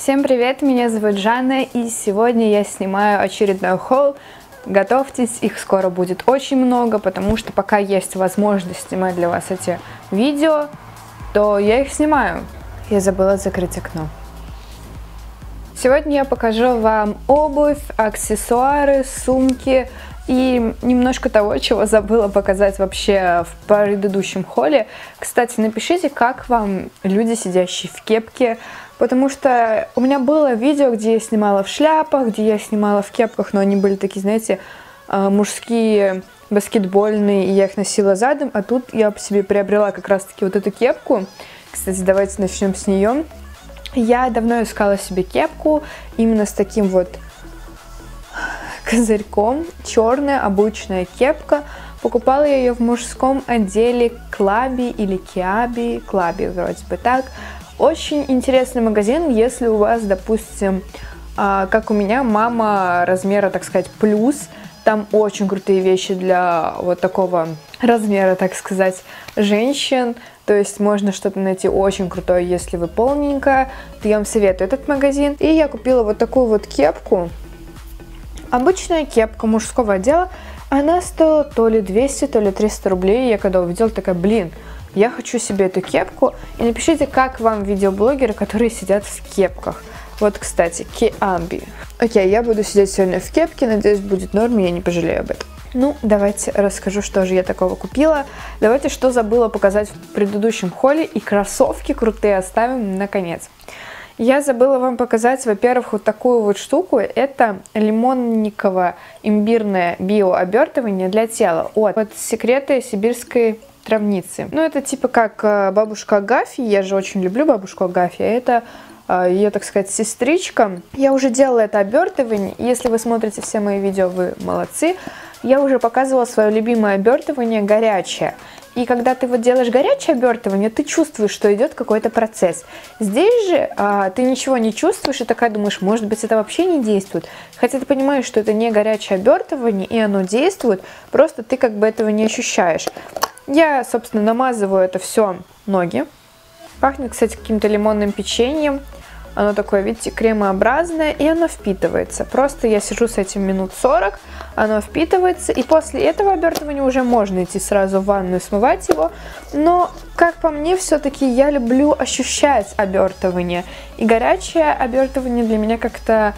Всем привет, меня зовут Жанна, и сегодня я снимаю очередной хол. Готовьтесь, их скоро будет очень много, потому что пока есть возможность снимать для вас эти видео, то я их снимаю. Я забыла закрыть окно. Сегодня я покажу вам обувь, аксессуары, сумки и немножко того, чего забыла показать вообще в предыдущем холле. Кстати, напишите, как вам люди, сидящие в кепке, потому что у меня было видео, где я снимала в шляпах, где я снимала в кепках, но они были такие, знаете, мужские, баскетбольные, и я их носила задом, а тут я по себе приобрела как раз-таки вот эту кепку. Кстати, давайте начнем с нее. Я давно искала себе кепку именно с таким вот козырьком, черная обычная кепка. Покупала я ее в мужском отделе Клаби или Киаби, Клаби вроде бы так. Очень интересный магазин, если у вас, допустим, как у меня, мама размера, так сказать, плюс. Там очень крутые вещи для вот такого размера, так сказать, женщин. То есть можно что-то найти очень крутое, если вы полненькая. То я вам советую этот магазин. И я купила вот такую вот кепку. Обычная кепка мужского отдела. Она стоила то ли 200, то ли 300 рублей. Я когда увидела, такая, блин, я хочу себе эту кепку. И напишите, как вам видеоблогеры, которые сидят в кепках. Вот, кстати, Киаби. Окей, я буду сидеть сегодня в кепке. Надеюсь, будет норм, я не пожалею об этом. Ну, давайте расскажу, что же я такого купила. Давайте, что забыла показать в предыдущем холле. И кроссовки крутые оставим наконец. Я забыла вам показать, во-первых, вот такую вот штуку. Это лимонниково-имбирное биообертывание для тела от секреты сибирской травницы. Ну, это типа как бабушка Агафья. Я же очень люблю бабушку Агафью. Это ее, так сказать, сестричка. Я уже делала это обертывание. Если вы смотрите все мои видео, вы молодцы. Я уже показывала свое любимое обертывание горячее. И когда ты вот делаешь горячее обертывание, ты чувствуешь, что идет какой-то процесс. Здесь же ты ничего не чувствуешь и такая думаешь, может быть, это вообще не действует. Хотя ты понимаешь, что это не горячее обертывание, и оно действует, просто ты как бы этого не ощущаешь. Я, собственно, намазываю это все ноги. Пахнет, кстати, каким-то лимонным печеньем. Оно такое, видите, кремообразное, и оно впитывается. Просто я сижу с этим минут 40, оно впитывается, и после этого обертывания уже можно идти сразу в ванную, смывать его. Но, как по мне, все-таки я люблю ощущать обертывание. И горячее обертывание для меня как-то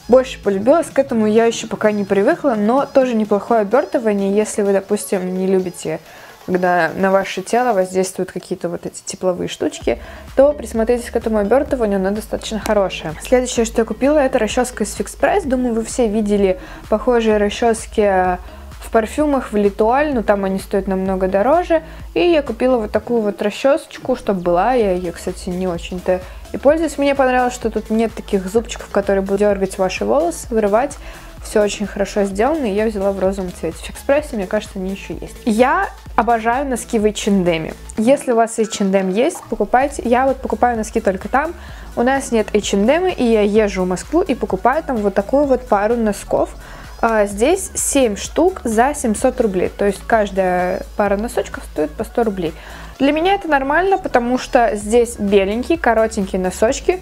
больше полюбилось. К этому я еще пока не привыкла, но тоже неплохое обертывание, если вы, допустим, не любите, когда на ваше тело воздействуют какие-то вот эти тепловые штучки, то присмотритесь к этому обертыванию, оно достаточно хорошее. Следующее, что я купила, это расческа из Fix Price. Думаю, вы все видели похожие расчески в парфюмах, в Литуаль, но там они стоят намного дороже. И я купила вот такую вот расчесочку, чтобы была. Я ее, кстати, не очень-то и пользуюсь. Мне понравилось, что тут нет таких зубчиков, которые будут дергать ваши волосы, вырывать. Все очень хорошо сделано, и я взяла в розовом цвете. В Fix Price, мне кажется, они еще есть. Я обожаю носки в H&M. Если у вас H&M есть, покупайте. Я вот покупаю носки только там. У нас нет H&M, и я езжу в Москву и покупаю там вот такую вот пару носков. Здесь 7 штук за 700 рублей. То есть каждая пара носочков стоит по 100 рублей. Для меня это нормально, потому что здесь беленькие, коротенькие носочки.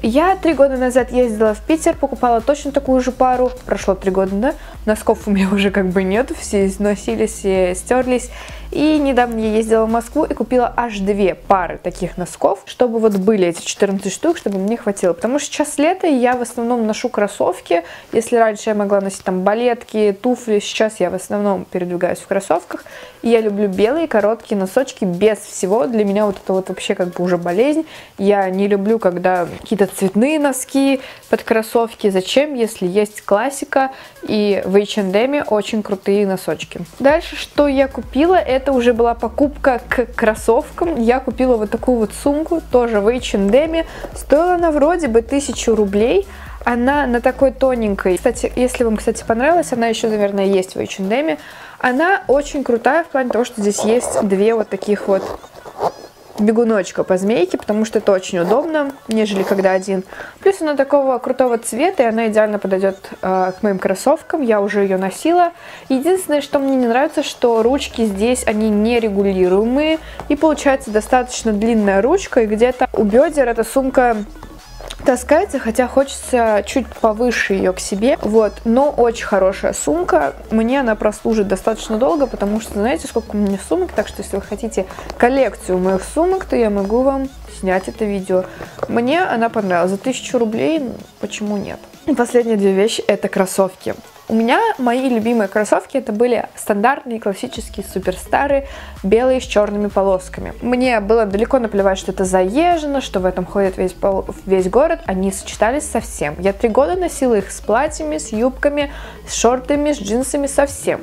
Я 3 года назад ездила в Питер, покупала точно такую же пару. Прошло 3 года, да? Носков у меня уже как бы нет, все износились, все стерлись. И недавно я ездила в Москву и купила аж 2 пары таких носков, чтобы вот были эти 14 штук, чтобы мне хватило. Потому что сейчас лето, и я в основном ношу кроссовки. Если раньше я могла носить там балетки, туфли, сейчас я в основном передвигаюсь в кроссовках. И я люблю белые короткие носочки без всего. Для меня вот это вот вообще как бы уже болезнь. Я не люблю, когда какие-то цветные носки под кроссовки. Зачем, если есть классика и в H&M очень крутые носочки. Дальше, что я купила, это уже была покупка к кроссовкам. Я купила вот такую вот сумку, тоже в H&M. Стоила она вроде бы 1000 рублей. Она на такой тоненькой. Кстати, если вам, понравилась, она еще, наверное, есть в H&M. Она очень крутая в плане того, что здесь есть 2 вот таких вот бегуночка по змейке, потому что это очень удобно, нежели когда один. Плюс она такого крутого цвета, и она идеально подойдет к моим кроссовкам. Я уже ее носила. Единственное, что мне не нравится, что ручки здесь, они нерегулируемые, и получается достаточно длинная ручка, и где-то у бедер эта сумка таскается, хотя хочется чуть повыше ее к себе. Вот, но очень хорошая сумка. Мне она прослужит достаточно долго, потому что знаете, сколько у меня сумок, так что если вы хотите коллекцию моих сумок, то я могу вам снять это видео. Мне она понравилась. За 1000 рублей, почему нет? И последние две вещи — это кроссовки. У меня мои любимые кроссовки это были стандартные классические суперстары, белые с черными полосками. Мне было далеко наплевать, что это заезжено, что в этом ходит весь город. Они сочетались со всем. Я 3 года носила их с платьями, с юбками, с шортами, с джинсами, со всем.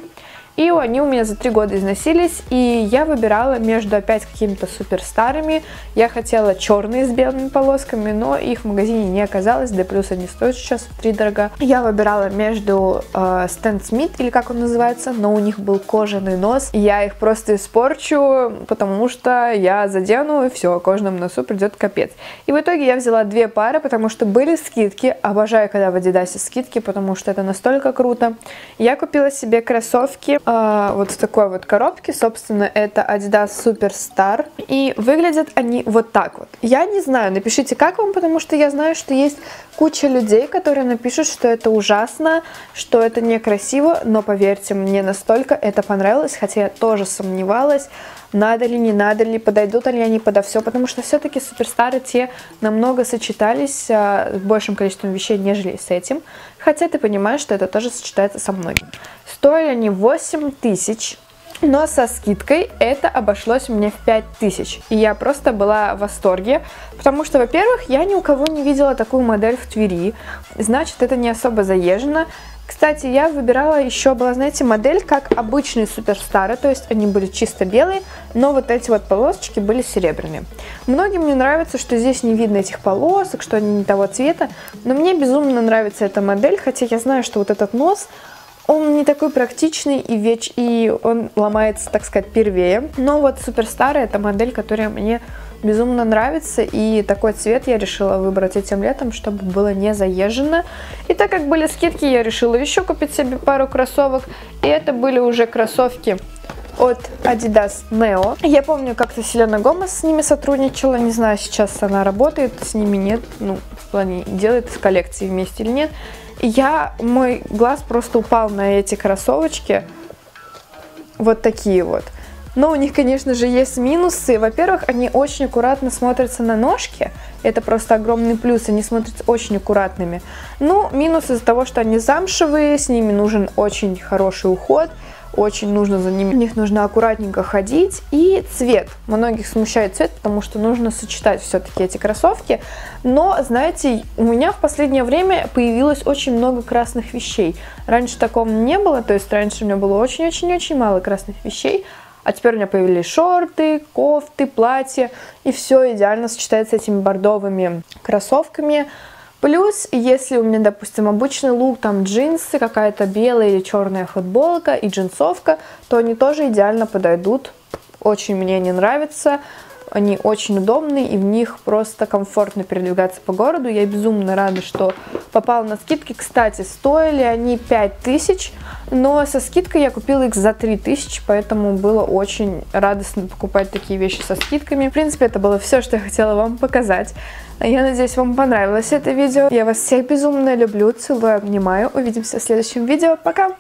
И они у меня за 3 года износились, и я выбирала между опять какими-то суперстарами. Я хотела черные с белыми полосками, но их в магазине не оказалось, да плюс они стоят сейчас втридорога. Я выбирала между Stan Smith, или как он называется, но у них был кожаный нос, и я их просто испорчу, потому что я задену, и все, кожаному носу придет капец. И в итоге я взяла 2 пары, потому что были скидки. Обожаю, когда в Адидасе скидки, потому что это настолько круто. Я купила себе кроссовки вот в такой вот коробке, собственно, это Adidas Superstar, и выглядят они вот так вот. Я не знаю, напишите, как вам, потому что я знаю, что есть куча людей, которые напишут, что это ужасно, что это некрасиво, но поверьте, мне настолько это понравилось, хотя я тоже сомневалась, надо ли, не надо ли, подойдут ли они подо все, потому что все-таки суперстары те намного сочетались с большим количеством вещей, нежели с этим, хотя ты понимаешь, что это тоже сочетается со многим. Стоили они 8000, но со скидкой это обошлось мне в 5000, и я просто была в восторге, потому что, во-первых, я ни у кого не видела такую модель в Твери, значит, это не особо заезжено. Кстати, я выбирала еще, была, знаете, модель как обычные суперстары, то есть они были чисто белые, но вот эти вот полосочки были серебряные. Многим не нравится, что здесь не видно этих полосок, что они не того цвета, но мне безумно нравится эта модель, хотя я знаю, что вот этот нос, он не такой практичный и он ломается, так сказать, первее. Но вот суперстары — это модель, которая мне безумно нравится, и такой цвет я решила выбрать этим летом, чтобы было не заезжено. И так как были скидки, я решила еще купить себе пару кроссовок, и это были уже кроссовки от Adidas Neo. Я помню, как-то Селена Гомес с ними сотрудничала, не знаю, сейчас она работает с ними, нет, ну, в плане делает коллекции вместе или нет. Мой глаз просто упал на эти кроссовочки, вот такие вот. Но у них, конечно же, есть минусы. Во-первых, они очень аккуратно смотрятся на ножке. Это просто огромный плюс, они смотрятся очень аккуратными. Но минус из-за того, что они замшевые, с ними нужен очень хороший уход. Очень нужно за ними, в них нужно аккуратненько ходить. И цвет. Многих смущает цвет, потому что нужно сочетать все-таки эти кроссовки. Но, знаете, у меня в последнее время появилось очень много красных вещей. Раньше такого не было, то есть раньше у меня было очень-очень-очень мало красных вещей. А теперь у меня появились шорты, кофты, платья. И все идеально сочетается с этими бордовыми кроссовками. Плюс, если у меня, допустим, обычный лук, там джинсы, какая-то белая или черная футболка и джинсовка, то они тоже идеально подойдут. Очень мне они нравятся. Они очень удобные, и в них просто комфортно передвигаться по городу. Я безумно рада, что попала на скидки. Кстати, стоили они 5000, но со скидкой я купила их за 3000, поэтому было очень радостно покупать такие вещи со скидками. В принципе, это было все, что я хотела вам показать. Я надеюсь, вам понравилось это видео. Я вас всех безумно люблю, целую, обнимаю. Увидимся в следующем видео. Пока!